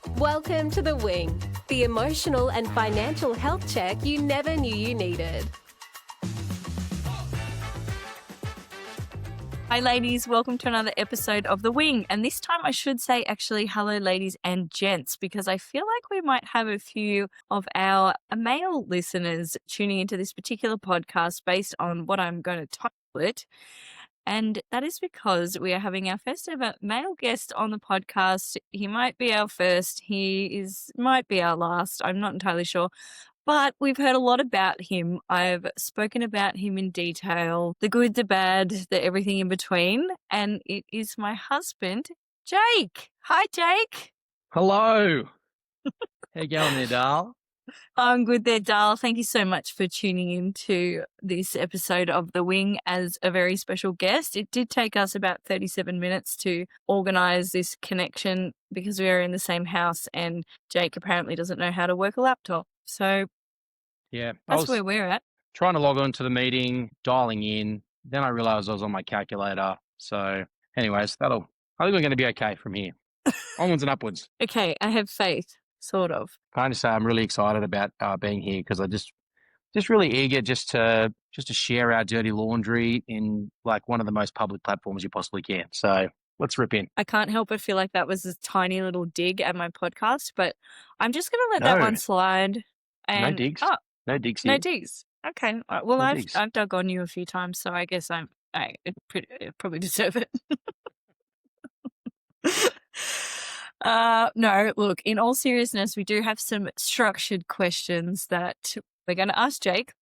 Welcome to The Wing, the emotional and financial health check you never knew you needed. Hi ladies, welcome to another episode of The Wing. And this time I should say actually hello ladies and gents, because I feel like we might have a few of our male listeners tuning into this particular podcast based on what I'm going to title it. And that is because we are having our first ever male guest on the podcast. He might be our first, might be our last, I'm not entirely sure. But we've heard a lot about him. I've spoken about him in detail, the good, the bad, the everything in between. And it is my husband, Jake. Hi, Jake. Hello. How you going there, Dal? I'm good there, Dal. Thank you so much for tuning in to this episode of The Wing as a very special guest. It did take us about 37 minutes to organise this connection because we are in the same house and Jake apparently doesn't know how to work a laptop. So yeah, that's where we're at. Trying to log on to the meeting, dialing in. Then I realised I was on my calculator. So anyways, I think we're going to be okay from here. Onwards and upwards. Okay, I have faith, sort of. Kind of say I'm really excited about being here because I just really eager just to share our dirty laundry in like one of the most public platforms you possibly can. So let's rip in. I can't help but feel like that was a tiny little dig at my podcast, but I'm just going to let that one slide. And, no digs. No digs here. No digs. Okay. All right. Well, I've dug on you a few times, so I guess I probably deserve it. No, look, in all seriousness, we do have some structured questions that we're going to ask Jake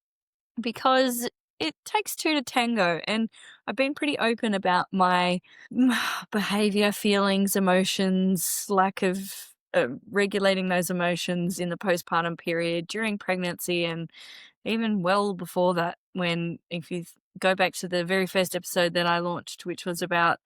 because it takes two to tango. And I've been pretty open about my behavior, feelings, emotions, lack of regulating those emotions in the postpartum period, during pregnancy, and even well before that, when if you go back to the very first episode that I launched, which was about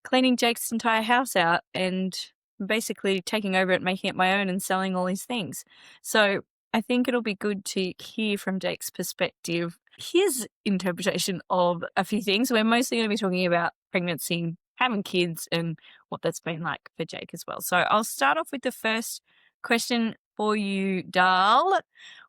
cleaning Jake's entire house out and basically taking over it, making it my own and selling all these things. So I think it'll be good to hear from Jake's perspective, his interpretation of a few things. We're mostly going to be talking about pregnancy, having kids, and what that's been like for Jake as well. So I'll start off with the first question for you, Dal.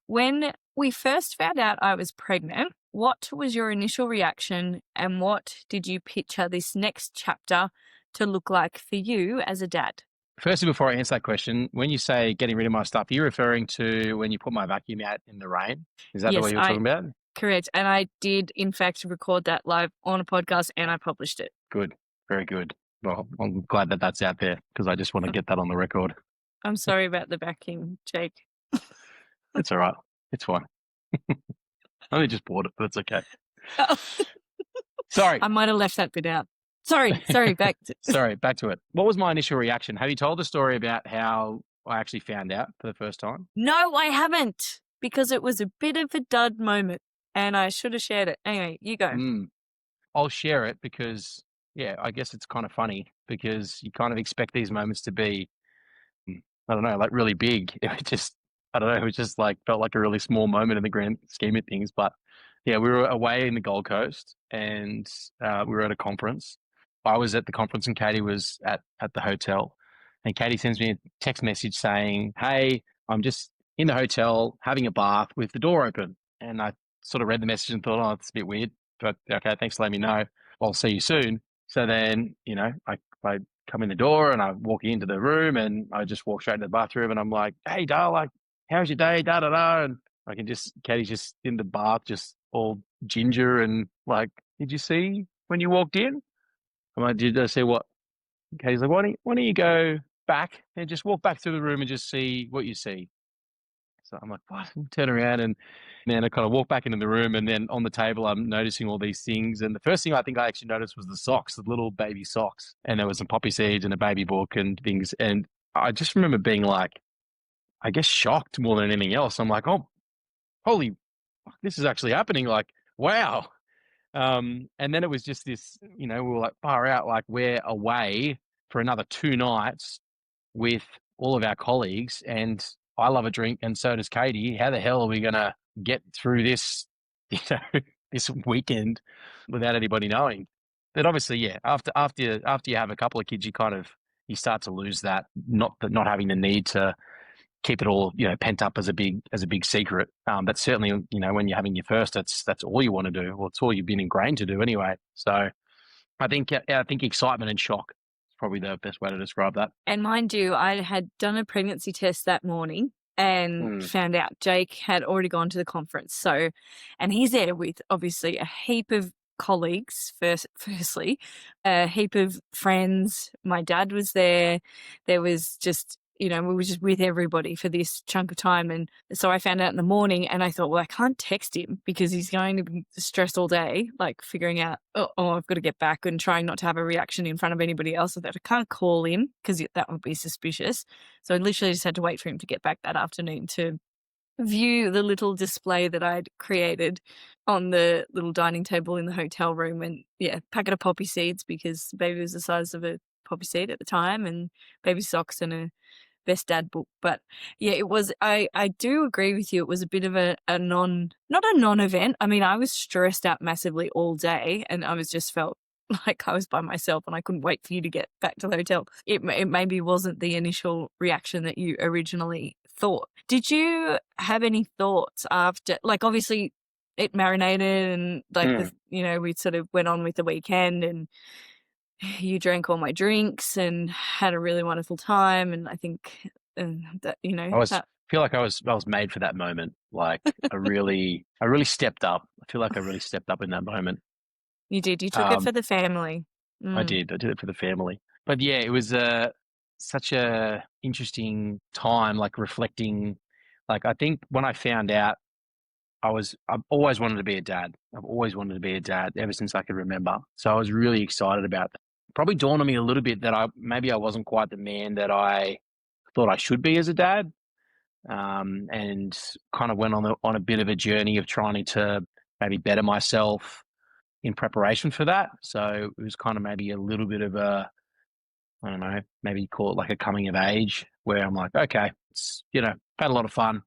When we first found out I was pregnant, what was your initial reaction and what did you picture this next chapter to look like for you as a dad? Firstly, before I answer that question, when you say getting rid of my stuff, are you referring to when you put my vacuum out in the rain? Is that the way you're talking about? Correct. And I did, in fact, record that live on a podcast and I published it. Good. Very good. Well, I'm glad that that's out there because I just want to get that on the record. I'm sorry about the vacuum, Jake. It's all right. It's fine. I only just bought it, but it's okay. Oh. Sorry. I might have left that bit out. Sorry, back to it. What was my initial reaction? Have you told the story about how I actually found out for the first time? No, I haven't, because it was a bit of a dud moment and I should have shared it. Anyway, you go. I'll share it because, yeah, I guess it's kind of funny because you kind of expect these moments to be, I don't know, like really big. It just like felt like a really small moment in the grand scheme of things. But yeah, we were away in the Gold Coast and we were at a conference. I was at the conference and Katey was at the hotel, and Katey sends me a text message saying, "Hey, I'm just in the hotel having a bath with the door open." And I sort of read the message and thought, "Oh, it's a bit weird, but okay, thanks for letting me know. I'll see you soon." So then, I come in the door and I walk into the room and I just walk straight into the bathroom and I'm like, "Hey, Dale, like, how's your day? Da da da." And I can just Katey's just in the bath, just all ginger and like, "Did you see when you walked in?" I'm like, "Did I see what?" Katey's like, why don't you go back and just walk back through the room and just see what you see?" So I'm like, "What?" Turn around and then I kind of walk back into the room and then on the table I'm noticing all these things. And the first thing I think I actually noticed was the socks, the little baby socks. And there was some poppy seeds and a baby book and things. And I just remember being like, I guess shocked more than anything else. I'm like, "Oh, holy, this is actually happening." Like, wow. And then it was just this, we were like far out, like we're away for another 2 nights with all of our colleagues and I love a drink and so does Katey. How the hell are we going to get through this, this weekend without anybody knowing? But obviously, yeah, after you have a couple of kids, you kind of you start to lose that, not having the need to keep it all, pent up as a big secret. But certainly, when you're having your first, that's all you want to do. Well, it's all you've been ingrained to do anyway. So I think excitement and shock is probably the best way to describe that. And mind you, I had done a pregnancy test that morning and found out Jake had already gone to the conference. So, and he's there with obviously a heap of colleagues, firstly, a heap of friends. My dad was there. There was just, we were just with everybody for this chunk of time. And so I found out in the morning and I thought, well, I can't text him because he's going to be stressed all day, like figuring out, oh, I've got to get back and trying not to have a reaction in front of anybody else. So that I can't call him because that would be suspicious. So I literally just had to wait for him to get back that afternoon to view the little display that I'd created on the little dining table in the hotel room, and packet of poppy seeds because baby was the size of a poppy seed at the time, and baby socks and a best dad book. But it was, I do agree with you. It was a bit of not a non-event. I mean, I was stressed out massively all day and I was just felt like I was by myself and I couldn't wait for you to get back to the hotel. It maybe wasn't the initial reaction that you originally thought. Did you have any thoughts after, like obviously it marinated and like, we sort of went on with the weekend and you drank all my drinks and had a really wonderful time. And I think that, feel like I was made for that moment. Like I really stepped up. I feel like I really stepped up in that moment. You did. You took it for the family. I did it for the family. But it was such a interesting time, like reflecting. Like I think when I found out, I've always wanted to be a dad. I've always wanted to be a dad ever since I could remember. So I was really excited about that. Probably dawned on me a little bit that I wasn't quite the man that I thought I should be as a dad, and kind of went on a bit of a journey of trying to maybe better myself in preparation for that. So it was kind of maybe a little bit of a, I don't know, maybe call it like a coming of age where I'm like, okay, it's, had a lot of fun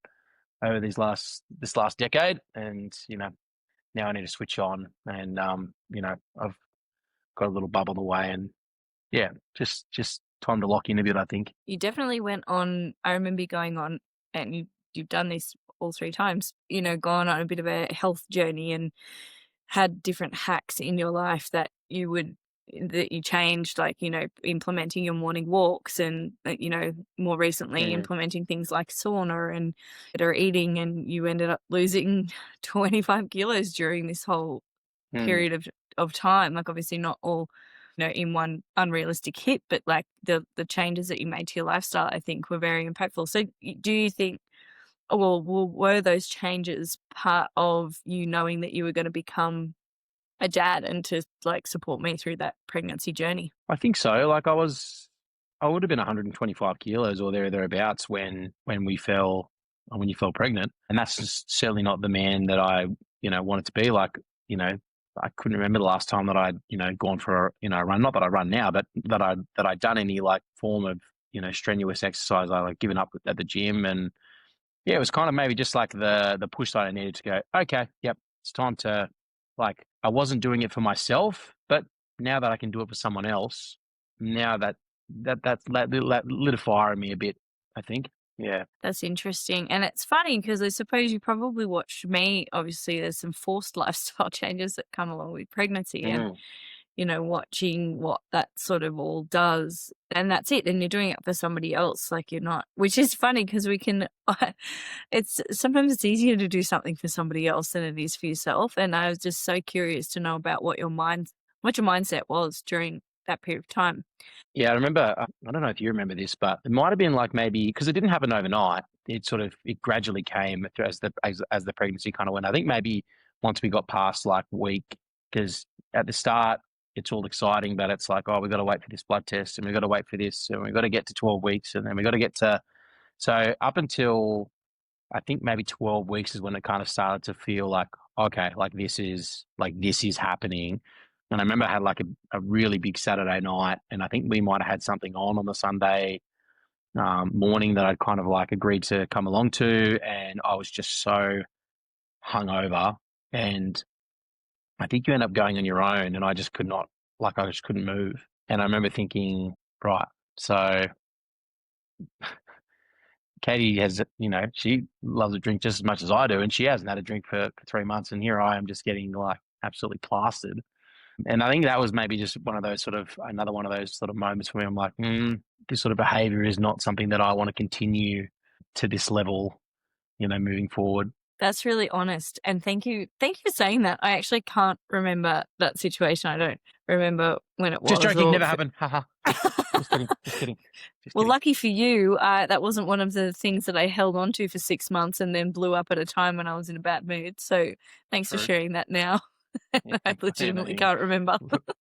over this last decade, and now I need to switch on, and I've got a little bub on the way, and just time to lock in a bit, I think. You definitely went on. I remember you going on, and you've done this all 3 times. Gone on a bit of a health journey and had different hacks in your life that you changed, like, implementing your morning walks and, more recently implementing things like sauna and better eating, and you ended up losing 25 kilos during this whole period of time. Like obviously not all, in one unrealistic hit, but like the changes that you made to your lifestyle, I think were very impactful. So do you think, were those changes part of you knowing that you were going to become a dad and to like support me through that pregnancy journey? I think so. Like I would have been 125 kilos or thereabouts when you fell pregnant. And that's just certainly not the man that I, wanted to be. Like, I couldn't remember the last time that I'd, gone for a run. Not that I run now, but that I'd done any like form of, strenuous exercise. I like given up at the gym, and it was kind of maybe just like the push that I needed to go, okay, yep, it's time to, like, I wasn't doing it for myself, but now that I can do it for someone else, now that's lit a fire in me a bit, I think. Yeah. That's interesting. And it's funny because I suppose you probably watched me. Obviously, there's some forced lifestyle changes that come along with pregnancy and, watching what that sort of all does. And that's it. And you're doing it for somebody else. Like you're not, which is funny because sometimes it's easier to do something for somebody else than it is for yourself. And I was just so curious to know about what your mindset was during that period of time. Yeah, I remember, I don't know if you remember this, but it might have been like maybe, because it didn't happen overnight, it gradually came as the pregnancy kind of went. I think maybe once we got past like week, because at the start, it's all exciting, but it's like, oh, we've got to wait for this blood test and we've got to wait for this and we've got to get to 12 weeks and then we've got to get to, so up until I think maybe 12 weeks is when it kind of started to feel like, okay, this is happening. And I remember I had like a really big Saturday night, and I think we might have had something on the Sunday morning that I'd kind of like agreed to come along to, and I was just so hungover, and I think you end up going on your own, and I just couldn't move. And I remember thinking, right, So Katie has, she loves a drink just as much as I do, and she hasn't had a drink for 3 months, and here I am just getting like absolutely plastered. And I think that was maybe just another one of those sort of moments where I'm like, this sort of behavior is not something that I want to continue to this level, moving forward. That's really honest. And thank you for saying that. I actually can't remember that situation. I don't remember when it was. Just joking, never happened. Haha. Just kidding. Well, lucky for you, that wasn't one of the things that I held on to for 6 months and then blew up at a time when I was in a bad mood. So thanks for sharing that now. I legitimately can't remember.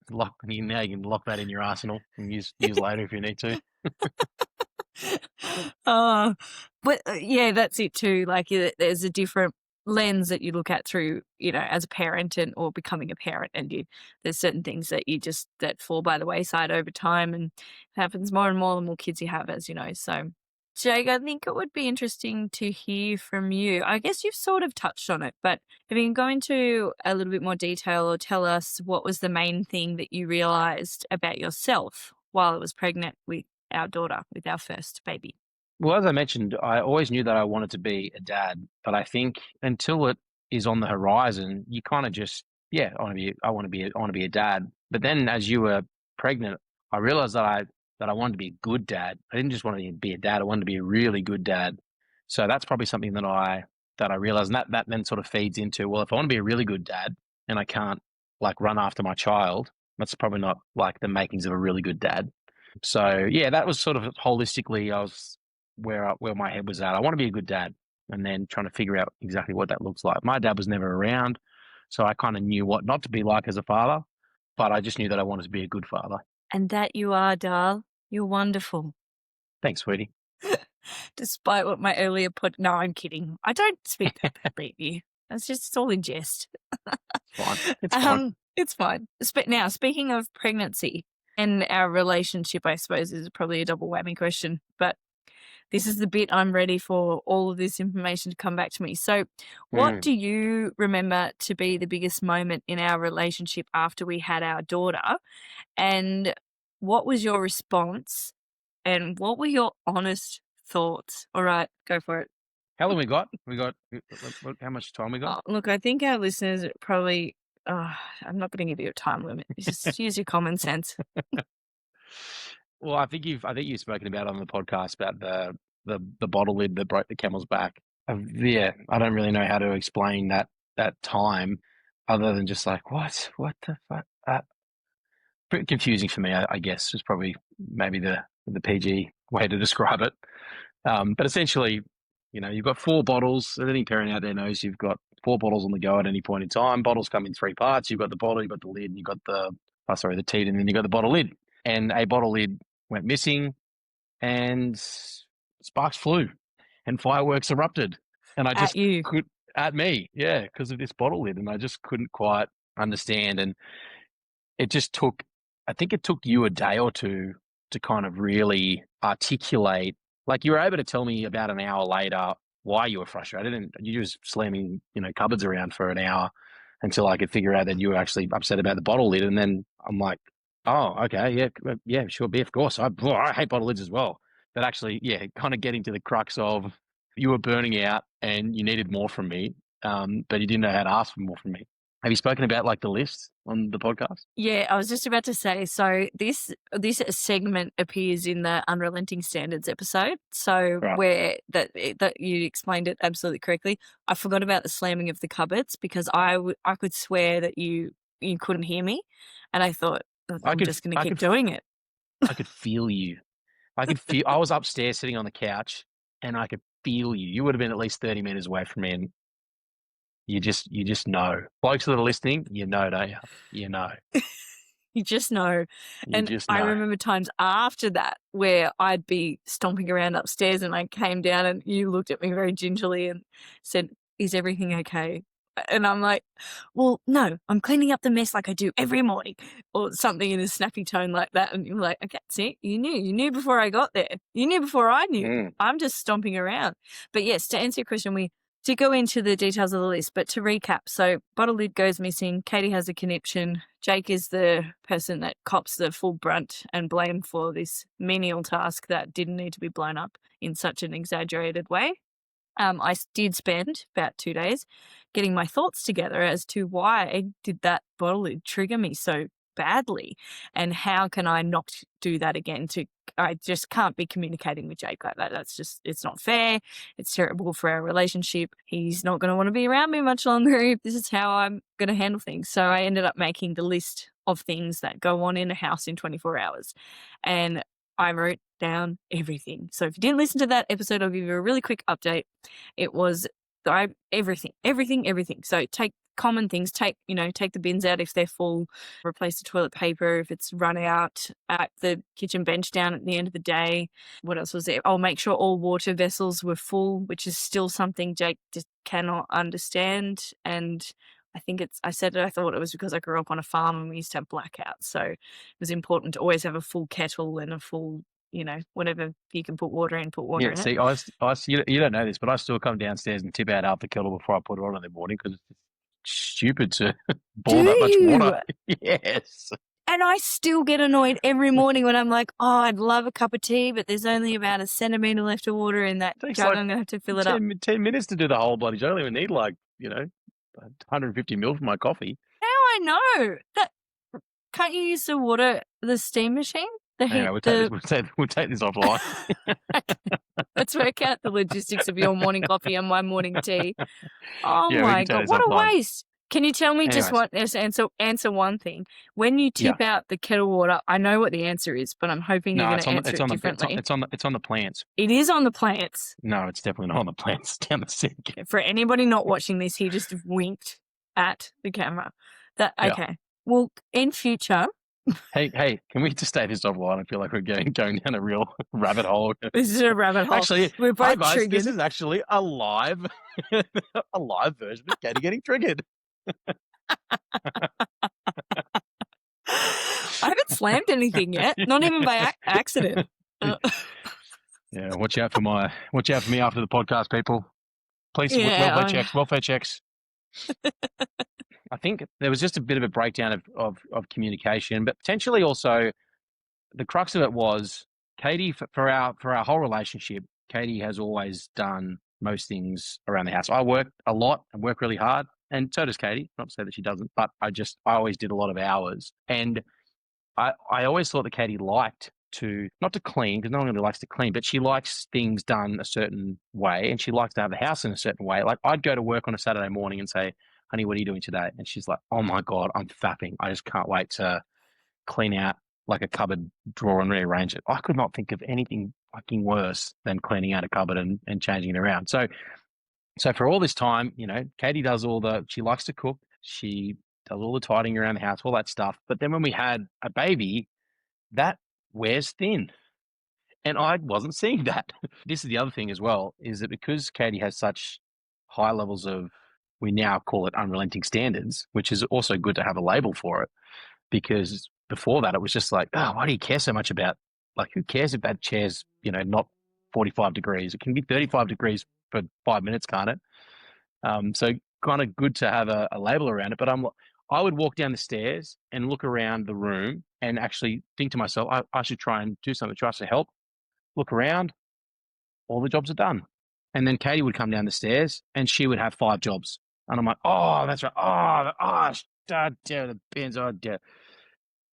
Now you can lock that in your arsenal and use later if you need to. But yeah, that's it too. Like there's a different lens that you look at through, as a parent or becoming a parent, and there's certain things that that fall by the wayside over time, and it happens more and more the more kids you have, as you know. So, Jake, I think it would be interesting to hear from you. I guess you've sort of touched on it, but if you can go into a little bit more detail or tell us what was the main thing that you realized about yourself while I was pregnant with our daughter, with our first baby. Well, as I mentioned, I always knew that I wanted to be a dad, but I think until it is on the horizon, you kind of just, I want to be a dad. But then as you were pregnant, I realized that I wanted to be a good dad. I didn't just want to be a dad, I wanted to be a really good dad. So that's probably something that I realized, and that then sort of feeds into, well, if I want to be a really good dad and I can't like run after my child, that's probably not like the makings of a really good dad. So yeah, that was sort of holistically, I was where my head was at. I want to be a good dad, and then trying to figure out exactly what that looks like. My dad was never around, so I kind of knew what not to be like as a father, but I just knew that I wanted to be a good father. And that you are, Darl. You're wonderful. Thanks, sweetie. Despite what my earlier no, I'm kidding. I don't speak that badly of you. It's all in jest. It's fine. It's fine. Now, speaking of pregnancy and our relationship, I suppose is probably a double whammy question, but this is the bit I'm ready for all of this information to come back to me. So what do you remember to be the biggest moment in our relationship after we had our daughter? And what was your response? And what were your honest thoughts? All right, go for it. How long we got? How much time we got? Look, I think our listeners probably, I'm not going to give you a time limit. Just use your common sense. Well, I think you've spoken about on the podcast about the bottle lid that broke the camel's back. I don't really know how to explain that time, other than just like what the fuck. Pretty confusing for me, I guess, is probably maybe the PG way to describe it. But essentially, you've got 4 bottles. Any parent out there knows you've got 4 bottles on the go at any point in time. Bottles come in 3 parts. You've got the bottle, you've got the lid, and you've got the teat, and then you've got the bottle lid. And a bottle lid went missing, and sparks flew, and fireworks erupted. And I just at me, because of this bottle lid, and I just couldn't quite understand. And it just took you a day or two to kind of really articulate. Like, you were able to tell me about an hour later why you were frustrated, and you were slamming, cupboards around for an hour until I could figure out that you were actually upset about the bottle lid. And then I'm like, oh, okay, yeah, sure, of course. I hate bottle lids as well. But actually, kind of getting to the crux of, you were burning out and you needed more from me, but you didn't know how to ask for more from me. Have you spoken about like the list on the podcast? Yeah, I was just about to say, so this segment appears in the Unrelenting Standards episode. So right. Where that you explained it absolutely correctly. I forgot about the slamming of the cupboards because I could swear that you couldn't hear me, and I thought, I'm just going to keep doing it. I could feel you. I was upstairs sitting on the couch, and I could feel you. You would have been at least 30 meters away from me, and you just know. Blokes that are listening, don't you? You know. You just know. I remember times after that where I'd be stomping around upstairs and I came down and you looked at me very gingerly and said, "Is everything okay?" And I'm like, "Well, no, I'm cleaning up the mess like I do every morning," or something in a snappy tone like that. And you're like, "Okay, see, you knew before I got there. You knew before I knew. I'm just stomping around." But yes, to answer your question, we to go into the details of the list, but to recap, so bottle lid goes missing, Katey has a conniption, Jake is the person that cops the full brunt and blame for this menial task that didn't need to be blown up in such an exaggerated way. I did spend about 2 days getting my thoughts together as to why did that bottle lid trigger me so badly, and how can I not do that again. I just can't be communicating with Jake like that. That's just, it's not fair. It's terrible for our relationship. He's not going to want to be around me much longer if this is how I'm going to handle things. So I ended up making the list of things that go on in a house in 24 hours. And I wrote down everything. So if you didn't listen to that episode, I'll give you a really quick update. It was everything. So take common things, take the bins out if they're full, replace the toilet paper if it's run out, at the kitchen bench down at the end of the day. What else was there? I'll make sure all water vessels were full, which is still something Jake just cannot understand. And I thought it was because I grew up on a farm and we used to have blackouts. So it was important to always have a full kettle and a full, whatever you can put water in, Yeah, in see, it. you don't know this, but I still come downstairs and tip out half the kettle before I put it on in the morning because it's stupid to boil that much water. Yes. And I still get annoyed every morning when I'm like, oh, I'd love a cup of tea, but there's only about a centimetre left of water in that jug. I'm going to have to fill it up. 10 minutes to do the whole bloody jug. I need 150 ml for my coffee. Now I know. Can't you use the steam machine? Anyway, we'll take this offline. Let's work out the logistics of your morning coffee and my morning tea. Oh Yeah, my God, what a waste. Can you tell me answer one thing? When you tip out the kettle water, I know what the answer is, but I'm hoping you're going to answer it differently. It's on the plants. It is on the plants. No, it's definitely not on the plants. It's down the sink. For anybody not watching this, he just winked at the camera. Okay. Yeah. Well, in future... Hey, can we just stay this offline? I feel like we're going down a real rabbit hole. This is a rabbit hole. Actually, we're both guys, triggered. this is actually a live version of Katey getting triggered. I haven't slammed anything yet, not even by accident. Yeah, watch out for me after the podcast, people. Please, welfare checks. I think there was just a bit of a breakdown of communication, but potentially also the crux of it was Katey, for our whole relationship, Katey has always done most things around the house. I work a lot and work really hard, and so does Katey. Not to say that she doesn't, but I always did a lot of hours. And I always thought that Katey liked not to clean, because no one really likes to clean, but she likes things done a certain way, and she likes to have the house in a certain way. Like I'd go to work on a Saturday morning and say, honey, what are you doing today? And she's like, oh my God, I'm fapping. I just can't wait to clean out like a cupboard drawer and rearrange it. I could not think of anything fucking worse than cleaning out a cupboard and changing it around. So for all this time, Katey does she likes to cook. She does all the tidying around the house, all that stuff. But then when we had a baby, that wears thin. And I wasn't seeing that. This is the other thing as well, is that because Katey has such high levels of, we now call it unrelenting standards, which is also good to have a label for it, because before that it was just like, oh, why do you care so much about, like, who cares if that chair's, not 45 degrees? It can be 35 degrees for 5 minutes, can't it? So kind of good to have a label around it. But I would walk down the stairs and look around the room and actually think to myself, I should try and do something, try to help, look around, all the jobs are done. And then Katey would come down the stairs and she would have 5 jobs. And I'm like, oh, that's right. The bins,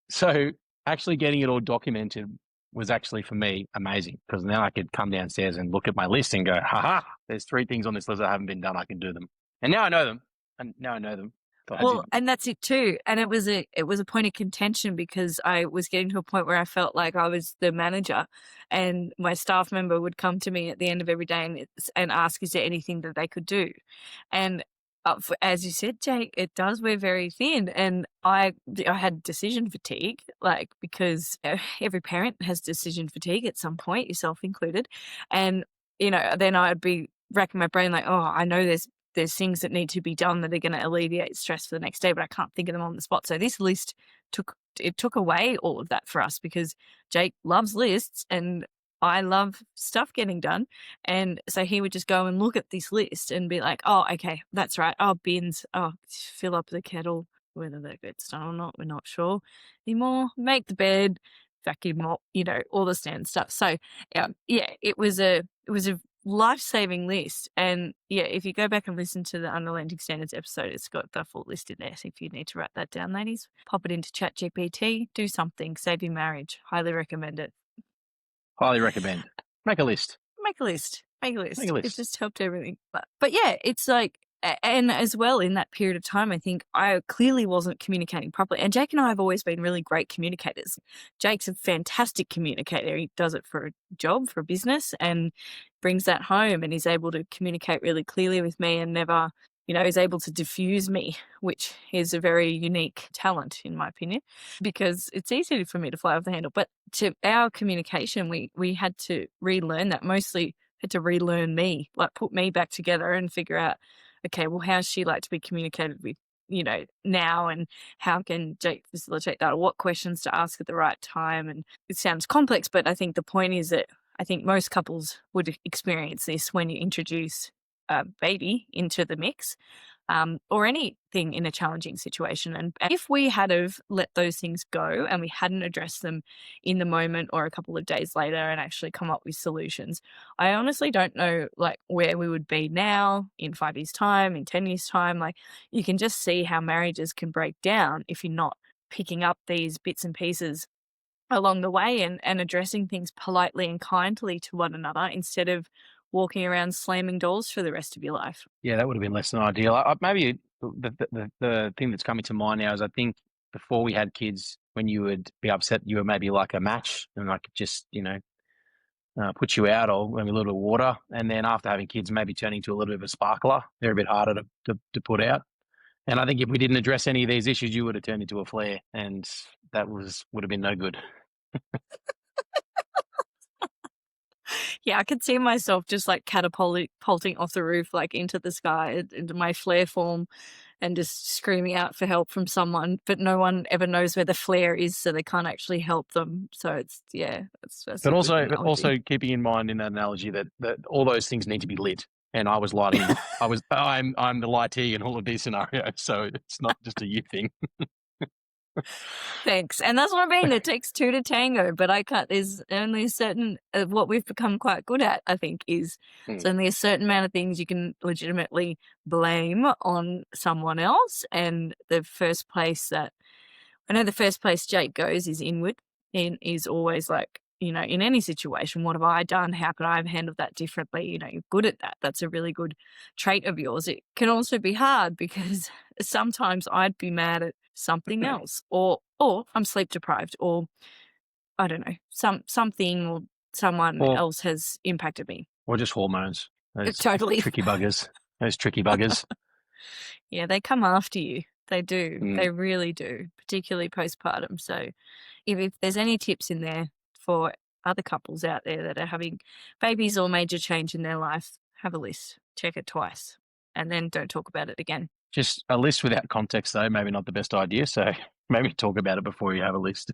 So actually getting it all documented was actually, for me, amazing, because now I could come downstairs and look at my list and go, there's 3 things on this list that haven't been done. I can do them. And now I know them. Well, and that's it too. And it was a point of contention, because I was getting to a point where I felt like I was the manager, and my staff member would come to me at the end of every day and ask, is there anything that they could do? And as you said, Jake, it does wear very thin. And I had decision fatigue, because every parent has decision fatigue at some point, yourself included. And, then I'd be racking my brain like, oh, I know there's things that need to be done that are going to alleviate stress for the next day, but I can't think of them on the spot. So this list took away all of that for us, because Jake loves lists, and I love stuff getting done. And so he would just go and look at this list and be like, oh, okay, that's right. Oh, bins. Oh, fill up the kettle. Whether that gets done or not, we're not sure anymore. Make the bed, vacuum mop, all the standard stuff. So it was a life-saving list. And if you go back and listen to the Unrelenting Standards episode, it's got the full list in there. So if you need to write that down, ladies, pop it into ChatGPT, do something, save your marriage. Highly recommend it. Highly recommend. Make a list. Make a list. Make a list. It just helped everything. But yeah, it's like, and as well in that period of time, I think I clearly wasn't communicating properly. And Jake and I have always been really great communicators. Jake's a fantastic communicator. He does it for a job, for a business, and brings that home, and he's able to communicate really clearly with me and never, is able to diffuse me, which is a very unique talent in my opinion, because it's easy for me to fly off the handle. But to our communication, we had to relearn that, mostly had to relearn me, like put me back together and figure out, okay, well, how's she like to be communicated with, now, and how can Jake facilitate that, or what questions to ask at the right time? And it sounds complex, but I think the point is that I think most couples would experience this when you introduce a baby into the mix, or anything in a challenging situation. And if we had have let those things go and we hadn't addressed them in the moment or a couple of days later and actually come up with solutions, I honestly don't know like where we would be now in 5 years' time, in 10 years' time. Like, you can just see how marriages can break down if you're not picking up these bits and pieces along the way and addressing things politely and kindly to one another, instead of walking around slamming doors for the rest of your life. Yeah, that would have been less than ideal. Maybe the thing that's coming to mind now is, I think before we had kids, when you would be upset, you were maybe like a match, and I could just, put you out, or maybe a little bit of water. And then after having kids, maybe turning to a little bit of a sparkler. They're a bit harder to put out. And I think if we didn't address any of these issues, you would have turned into a flare, and that would have been no good. Yeah, I could see myself just like catapulting off the roof, like into the sky, into my flare form, and just screaming out for help from someone. But no one ever knows where the flare is, so they can't actually help them. So it's that's But a good analogy. also keeping in mind in that analogy that all those things need to be lit. And I was lighting. I'm the lightee in all of these scenarios, so it's not just a you thing. Thanks. And that's what I mean. It takes two to tango, but I can't. There's only a certain, what we've become quite good at, I think, is there's only a certain amount of things you can legitimately blame on someone else. And the first place Jake goes is inward, and is always like, in any situation, what have I done? How could I have handled that differently? You're good at that. That's a really good trait of yours. It can also be hard because sometimes I'd be mad at something else, or I'm sleep deprived, or I don't know, something or someone else has impacted me. Or just hormones. Those Totally. tricky buggers. Those tricky buggers. Yeah, they come after you. They do. Mm. They really do, particularly postpartum. So if there's any tips in there for other couples out there that are having babies or major change in their life, have a list, check it twice, and then don't talk about it again. Just a list without context, though, maybe not the best idea. So maybe talk about it before you have a list.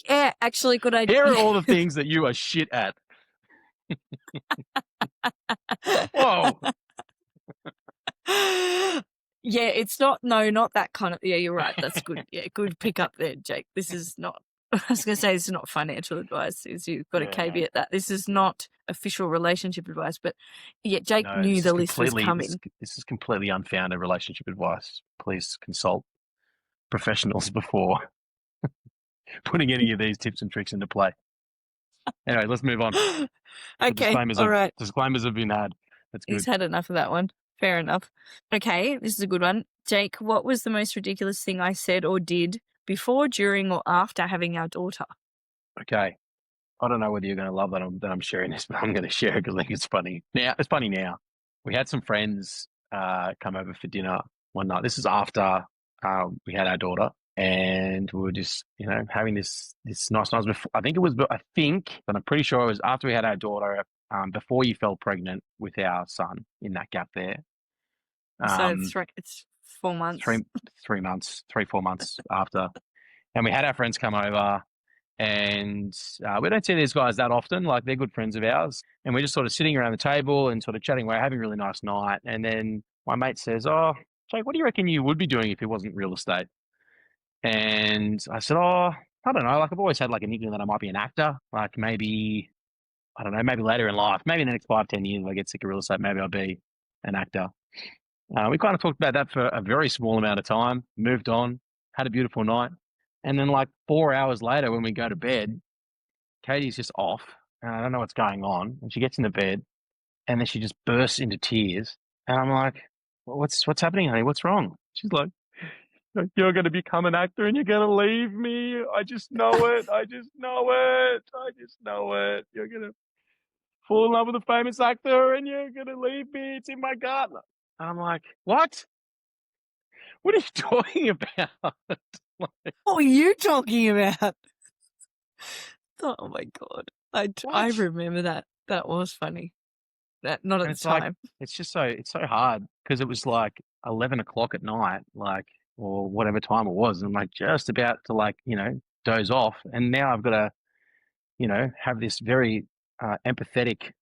Yeah, actually, good idea. Here are all the things that you are shit at. Whoa. Yeah, it's not that kind of. Yeah, you're right. That's good. Yeah, good pick up there, Jake. This is not. I was going to say this is not financial advice. You've got to caveat that. This is not official relationship advice. But yeah, Jake knew the list was coming. This is completely unfounded relationship advice. Please consult professionals before putting any of these tips and tricks into play. Anyway, let's move on. Okay, all right. Disclaimers have been had. That's good. He's had enough of that one. Fair enough. Okay, this is a good one. Jake, what was the most ridiculous thing I said or did before, during, or after having our daughter? Okay. I don't know whether you're going to love that I'm sharing this, but I'm going to share it because I think it's funny. It's funny now. We had some friends come over for dinner one night. This is after we had our daughter, and we were just, having this nice night. I think, but I'm pretty sure it was after we had our daughter, before you fell pregnant with our son, in that gap there. So it's 4 months. 3 months, 4 months after. And we had our friends come over, And we don't see these guys that often. Like, they're good friends of ours. And we're just sort of sitting around the table and sort of chatting away, having a really nice night. And then my mate says, "Oh, Jake, what do you reckon you would be doing if it wasn't real estate?" And I said, "Oh, I don't know. Like, I've always had like an inkling that I might be an actor. Like, maybe, I don't know, maybe later in life, maybe in the next 5, 10 years, if I get sick of real estate, maybe I'll be an actor." We kind of talked about that for a very small amount of time, moved on, had a beautiful night. And then, like 4 hours later, when we go to bed, Katie's just off. And I don't know what's going on. And she gets into bed and then she just bursts into tears. And I'm like, "Well, what's happening, honey? What's wrong?" She's like, "You're going to become an actor and you're going to leave me. I just know it. I just know it. I just know it. You're going to fall in love with a famous actor and you're going to leave me. It's in my gut." And I'm like, "What? What are you talking about?" Like, What are you talking about? Oh my God. I what? remember that. That was funny. Not at And the it's like, time. it's so hard because it was like 11 o'clock at night, like, or whatever time it was. And I'm like just about to, like, doze off. And now I've got to, have this very empathetic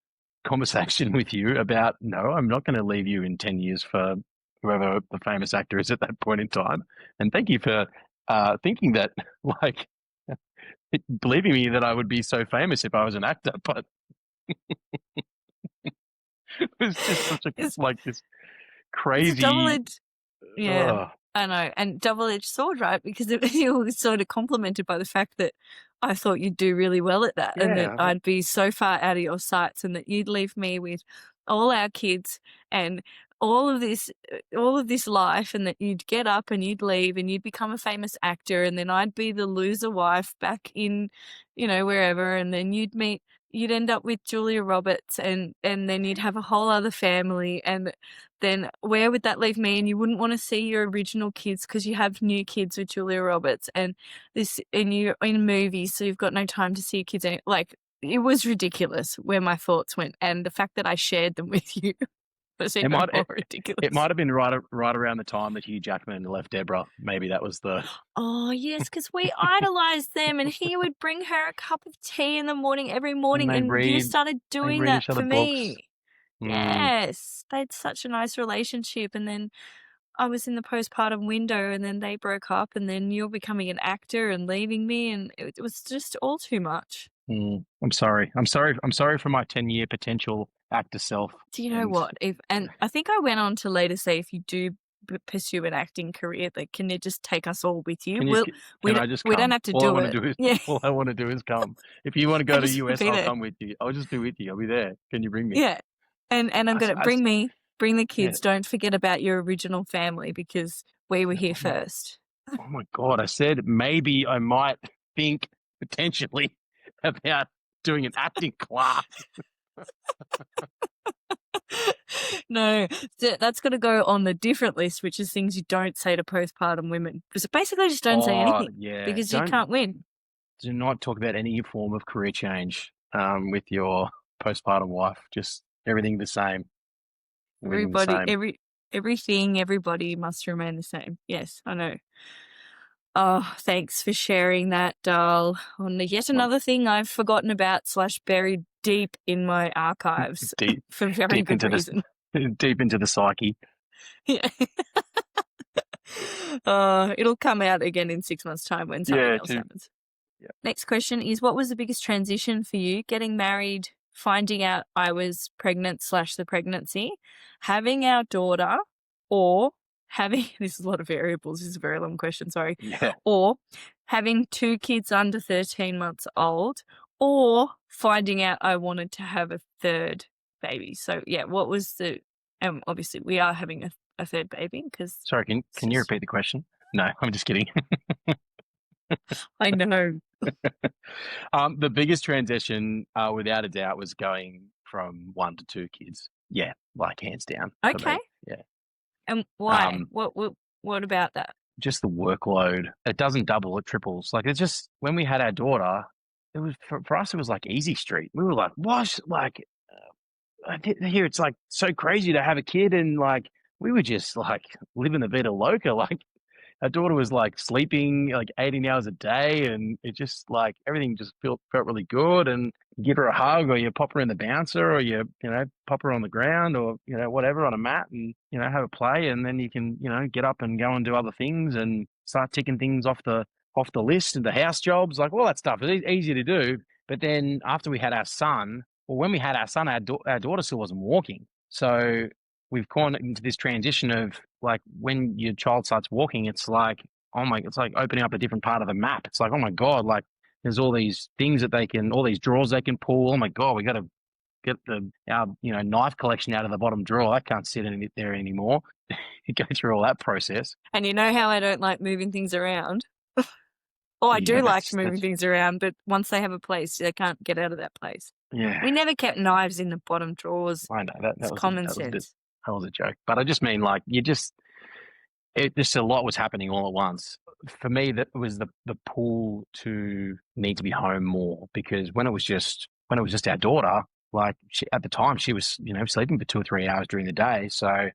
conversation with you about, no, I'm not going to leave you in 10 years for whoever the famous actor is at that point in time. And thank you for thinking that, like, believing me that I would be so famous if I was an actor. But it was just such a, It's like, this it's a crazy, double-edged. Yeah, ugh. I know, and double-edged sword, right? Because you were sort of complimented by the fact that I thought you'd do really well at that, and that Yeah, I'd be so far out of your sights, and that you'd leave me with all our kids and all of this life, and that you'd get up and you'd leave and you'd become a famous actor, and then I'd be the loser wife back in, wherever, and then you'd end up with Julia Roberts, and then you'd have a whole other family, and then where would that leave me? And you wouldn't want to see your original kids because you have new kids with Julia Roberts, and you're in movies, so you've got no time to see your kids. Like, it was ridiculous where my thoughts went, and the fact that I shared them with you was it even might more it, ridiculous. it might have been right around the time that Hugh Jackman left Deborah. Maybe that was the Oh, yes, because we idolized them, and he would bring her a cup of tea in the morning every and morning, and you started they doing read that each other for books. me. Mm, Yes, they had such a nice relationship, and then I was in the postpartum window, and then they broke up, and then you're becoming an actor and leaving me, and it was just all too much. I'm sorry. I'm sorry for my 10-year potential actor self. Do you know And what? And I think I went on to later say, if you do pursue an acting career, like, can you just take us all with you? can you can I just We don't come? have to do it. Yeah, All I want to do is come. If you want to I go to just want to US, be I'll there. come with you. I'll just be with you. I'll be there. Can you bring me? Yeah, and I'm I, s- gonna I s- bring the yeah. kids. Don't forget about your original family because we were Yeah, here first. oh my God. I said maybe I might think potentially about doing an acting class. No, that's got to go on the different list, which is things you don't say to postpartum women. So basically, just don't say Oh anything yeah. because you can't win. Do not talk about any form of career change with your postpartum wife. Just everything the same. Everything the Everybody, same. everybody must remain the same. Yes, I know. Oh, thanks for sharing that, doll. On yet Well, another thing I've forgotten about / buried deep in my archives deep for very deep good into reason. deep into the psyche. Yeah. It'll come out again in 6 months' time when something Yeah, else too. happens. Yeah. Next question is, what was the biggest transition for you? Getting married, finding out I was pregnant / the pregnancy, having our daughter, or having, this is a lot of variables, this is a very long question, sorry, Yeah. or having 2 kids under 13 months old, or finding out I wanted to have a third baby. So yeah, what was the, obviously we are having a third baby because Sorry, can you repeat the question? No, I'm just kidding. I know. The biggest transition, without a doubt, was going from 1 to 2 kids. Yeah, like hands down for Okay. me. Yeah. And why? Um, What about that? just the workload. It doesn't double, it triples. Like, it's just when we had our daughter, it was for us. It was like easy street. We were like, what? Like, here it's like so crazy to have a kid, and like we were just like living the Vita Loca. Like, our daughter was like sleeping like 18 hours a day, and it just like everything just felt really good. And you give her a hug, or you pop her in the bouncer, or you know pop her on the ground, or you know whatever on a mat, and you know have a play, and then you can you know get up and go and do other things and start ticking things off the list and the house jobs, like all that stuff. It's easy to do. But then after we had our son, well, when we had our son, our daughter still wasn't walking. So we've gone into this transition of like when your child starts walking, it's like, oh my, it's like opening up a different part of the map. It's like, oh my God, like there's all these things that all these drawers they can pull. Oh my God, we got to get our you know knife collection out of the bottom drawer. I can't sit in it there anymore. You go through all that process. And you know how I don't like moving things around? Oh, I Yeah, do like moving things around, but once they have a place, they can't get out of that place. yeah. We never kept knives in the bottom drawers. I know that It's was common sense. that was a joke, but I just mean like it just a lot was happening all at once. For me, that was the pull to need to be home more, because when it was just our daughter, like at the time she was you know sleeping for 2 or 3 hours during the day, so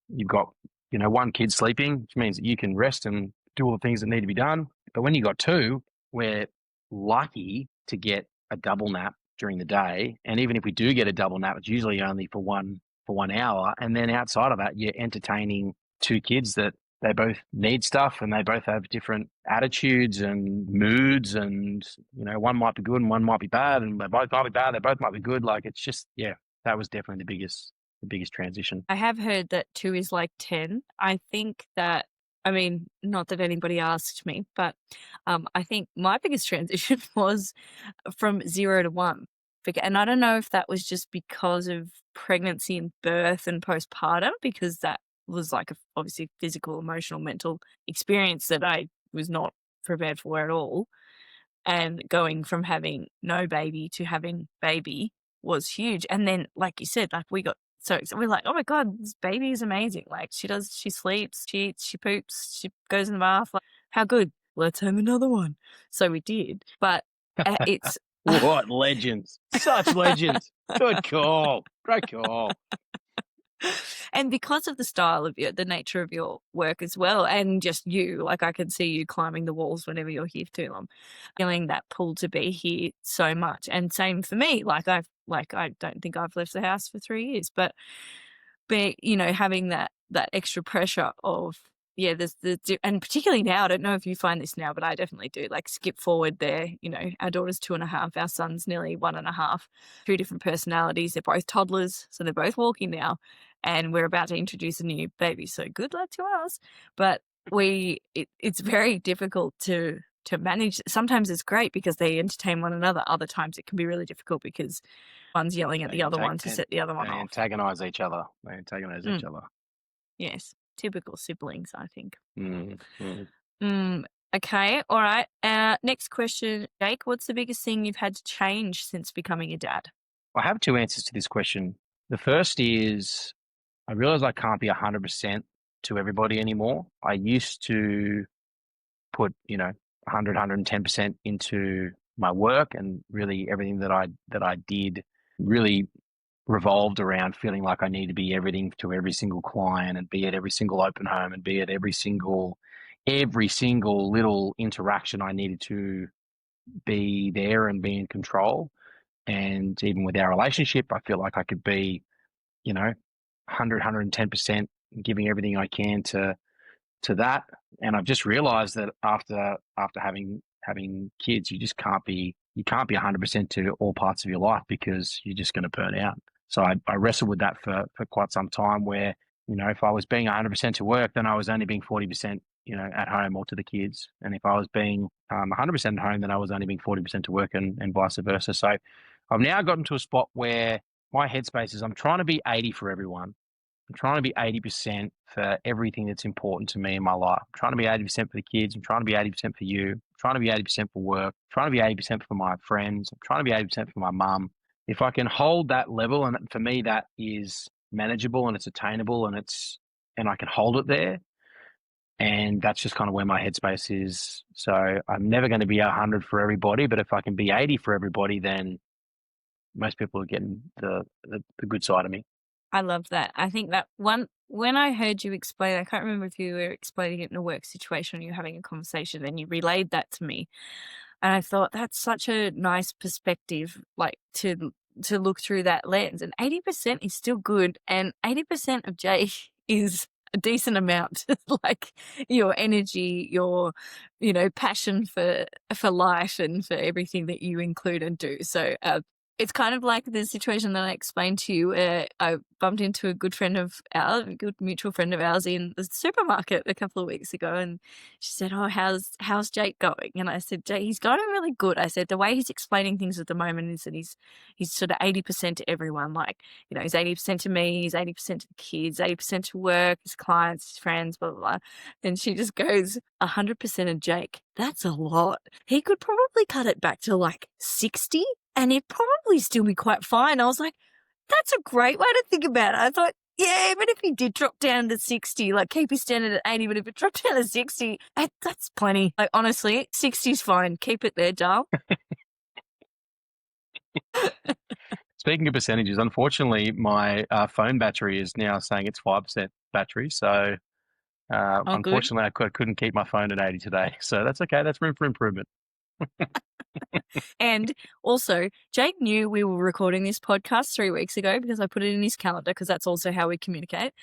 you've got you know one kid sleeping, which means that you can rest and do all the things that need to be done. But when you got two, we're lucky to get a double nap during the day, and even if we do get a double nap, it's usually only for 1 hour, and then outside of that, you're entertaining two kids that they both need stuff and they both have different attitudes and moods, and you know one might be good and one might be bad, and they both might be bad, they both might be good. Like it's just that was definitely the biggest transition. I have heard that 2 is like 10. I think that, I mean, not that anybody asked me, but I think my biggest transition was from 0 to 1. And I don't know if that was just because of pregnancy and birth and postpartum, because that was like obviously physical, emotional, mental experience that I was not prepared for at all. And going from having no baby to having baby was huge. And then, like you said, like we got so excited. We're like, oh my God, this baby is amazing. Like she sleeps, she eats, she poops, she goes in the bath. Like, how good. Let's have another one. So we did. But it's What legends, such legends. Good call, great call. and because of the style of the nature of your work as well, and just you, like I can see you climbing the walls whenever you're here too. I'm feeling that pull to be here so much. And same for me. I don't think I've left the house for 3 years, but you know, having that extra pressure of there's and particularly now, I don't know if you find this now, but I definitely do. Like skip forward there, you know, our daughter's 2.5, our son's nearly 1.5, 2 different personalities. They're both toddlers, so they're both walking now, and we're about to introduce a new baby. So good luck to us. But it's very difficult to manage. Sometimes it's great because they entertain one another. Other times it can be really difficult because one's yelling at the other one to set the other one off. They antagonize each other. Each other. Yes. Typical siblings, I think. Mm. Okay. All right. Next question, Jake. What's the biggest thing you've had to change since becoming a dad? I have 2 answers to this question. The first is I realize I can't be 100% to everybody anymore. I used to put, you know, 100, 110% into my work, and really everything that I did really revolved around feeling like I need to be everything to every single client, and be at every single open home, and be at every single little interaction. I needed to be there and be in control. And even with our relationship, I feel like I could be, you know, 100, 110% giving everything I can to that. And I've just realized that after having kids, you can't be 100% to all parts of your life, because you're just going to burn out. So I wrestled with that for quite some time, where, you know, if I was being 100% to work, then I was only being 40%, you know, at home or to the kids. And if I was being 100% at home, then I was only being 40% to work, and vice versa. So I've now gotten to a spot where my headspace is I'm trying to be 80 for everyone. I'm trying to be 80% for everything that's important to me in my life. I'm trying to be 80% for the kids. I'm trying to be 80% for you. I'm trying to be 80% for work. I'm trying to be 80% for my friends. I'm trying to be 80% for my mum. If I can hold that level, and for me that is manageable and it's attainable, and I can hold it there, and that's just kind of where my headspace is. So I'm never going to be 100 for everybody, but if I can be 80 for everybody, then most people are getting the good side of me. I love that. I think that when I heard you explain, I can't remember if you were explaining it in a work situation or you were having a conversation, and you relayed that to me. And I thought that's such a nice perspective, like to look through that lens. And 80% is still good, and 80% of Jay is a decent amount. Like your energy, your passion for life and for everything that you include and do. So it's kind of like the situation that I explained to you where I bumped into a good mutual friend of ours in the supermarket a couple of weeks ago, and she said, "Oh, how's Jake going?" And I said, "Jake, he's going really good." I said, "The way he's explaining things at the moment is that he's sort of 80% to everyone. Like, he's 80% to me, he's 80% to the kids, 80% to work, his clients, his friends, blah, blah, blah." And she just goes, 100% of Jake. That's a lot. He could probably cut it back to like 60 and he'd probably still be quite fine. I was like, that's a great way to think about it. I thought, yeah, even if he did drop down to 60, like keep his standard at 80, but if it dropped down to 60, that's plenty. Like, honestly, 60's fine. Keep it there, Dal. Speaking of percentages, unfortunately, my phone battery is now saying it's 5% battery. So Oh, good. unfortunately, I couldn't keep my phone at 80 today. So that's okay. That's room for improvement. And also, Jake knew we were recording this podcast 3 weeks ago because I put it in his calendar, because that's also how we communicate.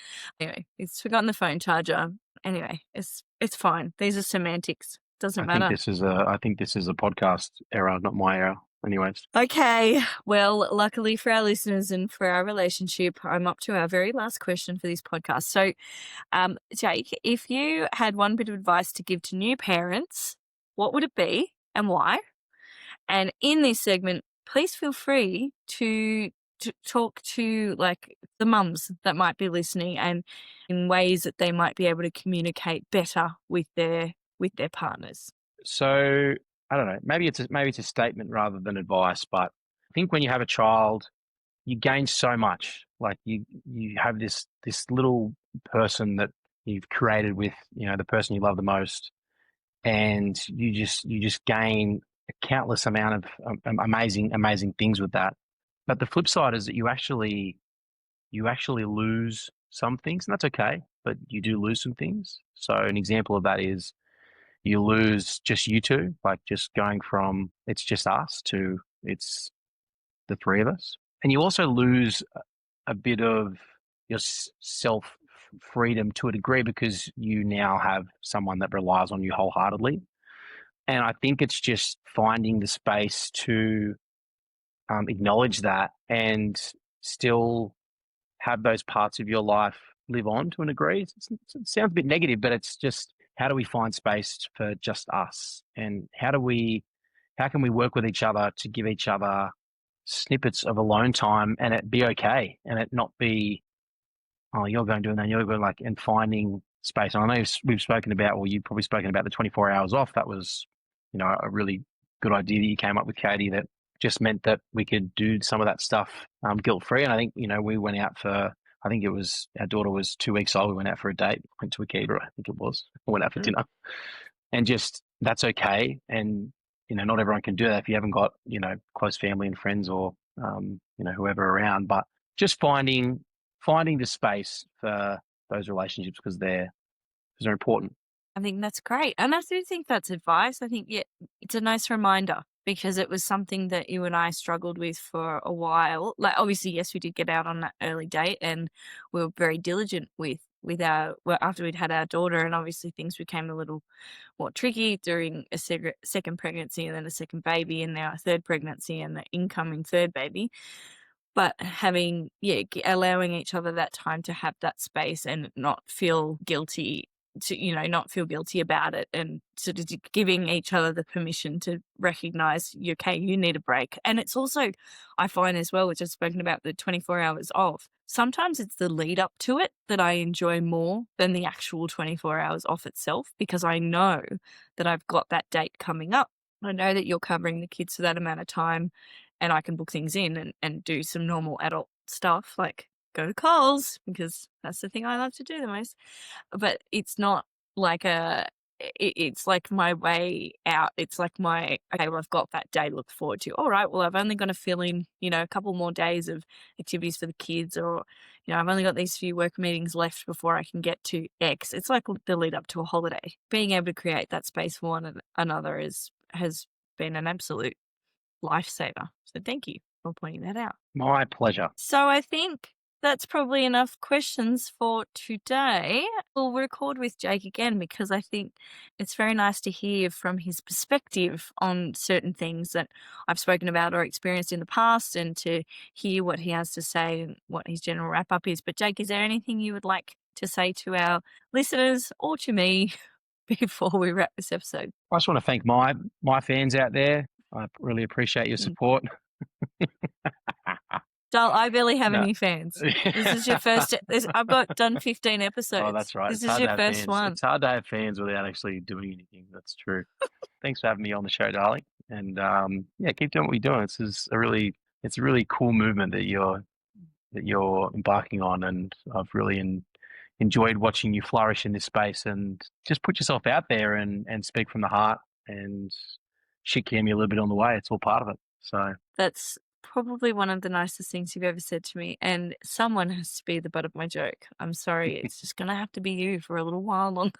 Anyway, he's forgotten the phone charger. Anyway, it's fine. These are semantics. Doesn't matter. I think this is a podcast error, not my error. Anyways. Okay. Well, luckily for our listeners and for our relationship, I'm up to our very last question for this podcast. So, Jake, if you had one bit of advice to give to new parents, what would it be and why? And in this segment, please feel free to talk to like the mums that might be listening, and in ways that they might be able to communicate better with their partners. So I don't know. Maybe it's a statement rather than advice. But I think when you have a child, you gain so much. Like you have this little person that you've created with the person you love the most, and you just gain a countless amount of amazing things with that. But the flip side is that you actually lose some things, and that's okay. But you do lose some things. So an example of that is you lose just you two, like just going from it's just us to it's the three of us. And you also lose a bit of your self freedom to a degree, because you now have someone that relies on you wholeheartedly. And I think it's just finding the space to acknowledge that and still have those parts of your life live on to a degree. It sounds a bit negative, but it's just, how do we find space for just us? And how can we work with each other to give each other snippets of alone time, and it be okay, and it not be, oh, you're going doing that, you're going like, and finding space. And I know we've spoken about, or you've probably spoken about the 24 hours off. That was, a really good idea that you came up with, Katey, that just meant that we could do some of that stuff guilt-free. And I think, we went out for, I think it was, our daughter was 2 weeks old. We went out for a date, went to Akita, I think it was. We went out for dinner. And just, that's okay. And, not everyone can do that if you haven't got, close family and friends or, whoever around. But just finding the space for those relationships, because they're important. I think that's great. And I do think that's advice. I think, it's a nice reminder, because it was something that you and I struggled with for a while. Like, obviously, yes, we did get out on that early date, and we were very diligent with after we'd had our daughter, and obviously things became a little more tricky during a second pregnancy, and then a second baby, and now a third pregnancy and the incoming third baby. But having, allowing each other that time to have that space and not feel guilty about it, and sort of giving each other the permission to recognize, okay, you need a break. And it's also, I find as well, which I've spoken about, the 24 hours off. Sometimes it's the lead up to it that I enjoy more than the actual 24 hours off itself, because I know that I've got that date coming up. I know that you're covering the kids for that amount of time, and I can book things in and do some normal adult stuff, like go to Coles, because that's the thing I love to do the most. But it's not like it's like my way out. It's like my, okay, well, I've got that day to look forward to. All right, well, I've only got to fill in, a couple more days of activities for the kids, or, I've only got these few work meetings left before I can get to X. It's like the lead up to a holiday. Being able to create that space for one another has been an absolute lifesaver. So thank you for pointing that out. My pleasure. So I think that's probably enough questions for today. We'll record with Jake again because I think it's very nice to hear from his perspective on certain things that I've spoken about or experienced in the past, and to hear what he has to say and what his general wrap up is. But Jake, is there anything you would like to say to our listeners or to me before we wrap this episode? I just want to thank my fans out there. I really appreciate your support. Dal, I barely have No. any fans. This is your first. I've done 15 episodes. Oh, that's right. This It's is hard your to have first fans. one. It's hard to have fans without actually doing anything. That's true. Thanks for having me on the show, darling. And keep doing what you're doing. It's a really cool movement that you're embarking on, and I've really enjoyed watching you flourish in this space. And just put yourself out there and speak from the heart, and shit can me a little bit on the way. It's all part of it. So that's probably one of the nicest things you've ever said to me, and someone has to be the butt of my joke. I'm sorry, it's just going to have to be you for a little while longer.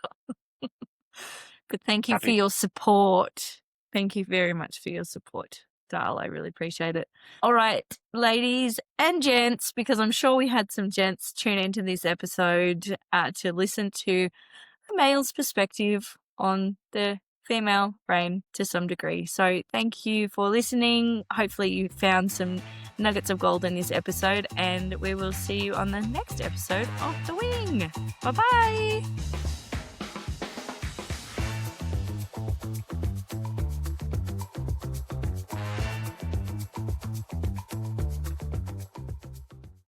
But thank you for your support. Thank you very much for your support, Dal. I really appreciate it. All right, ladies and gents, because I'm sure we had some gents tune into this episode to listen to a male's perspective on the female brain to some degree. So thank you for listening. Hopefully you found some nuggets of gold in this episode, and we will see you on the next episode of The Wing. Bye-bye.